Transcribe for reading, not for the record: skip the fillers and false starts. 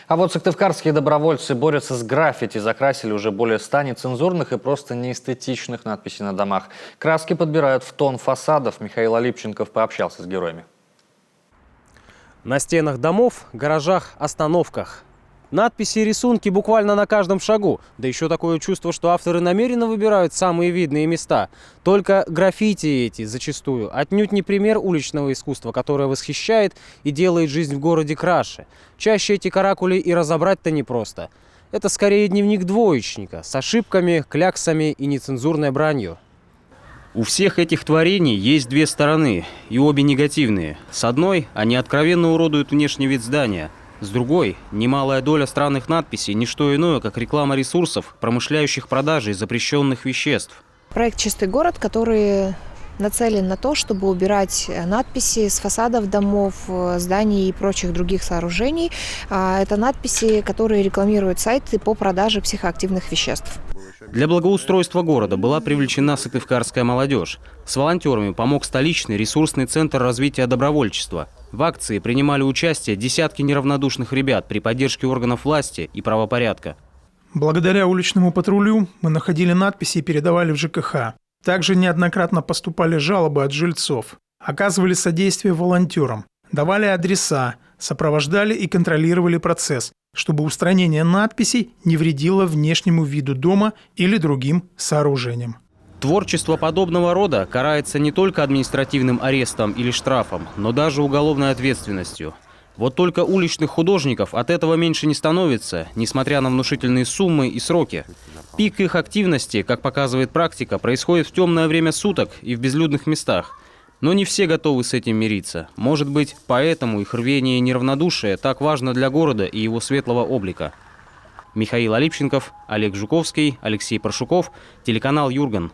А вот сыктывкарские добровольцы борются с граффити, закрасили уже более 100 нецензурных и просто неэстетичных надписей на домах. Краски подбирают в тон фасадов. Михаил Алипченков пообщался с героями. На стенах домов, гаражах, остановках. Надписи и рисунки буквально на каждом шагу. Да еще такое чувство, что авторы намеренно выбирают самые видные места. Только граффити эти зачастую отнюдь не пример уличного искусства, которое восхищает и делает жизнь в городе краше. Чаще эти каракули и разобрать-то непросто. Это скорее дневник двоечника с ошибками, кляксами и нецензурной бранью. У всех этих творений есть две стороны, и обе негативные. С одной, они откровенно уродуют внешний вид здания. С другой, немалая доля странных надписей – не что иное, как реклама ресурсов, промышляющих продажей запрещенных веществ. Проект «Чистый город», который нацелен на то, чтобы убирать надписи с фасадов домов, зданий и прочих других сооружений. Это надписи, которые рекламируют сайты по продаже психоактивных веществ. Для благоустройства города была привлечена сыктывкарская молодежь. С волонтерами помог столичный ресурсный центр развития добровольчества. В акции принимали участие десятки неравнодушных ребят при поддержке органов власти и правопорядка. Благодаря уличному патрулю мы находили надписи и передавали в ЖКХ. Также неоднократно поступали жалобы от жильцов. Оказывали содействие волонтерам. Давали адреса, сопровождали и контролировали процесс, чтобы устранение надписей не вредило внешнему виду дома или другим сооружениям. Творчество подобного рода карается не только административным арестом или штрафом, но даже уголовной ответственностью. Вот только уличных художников от этого меньше не становится, несмотря на внушительные суммы и сроки. Пик их активности, как показывает практика, происходит в темное время суток и в безлюдных местах. Но не все готовы с этим мириться. Может быть, поэтому их рвение и неравнодушие так важно для города и его светлого облика. Михаил Алипченков, Олег Жуковский, Алексей Паршуков, телеканал «Юрган».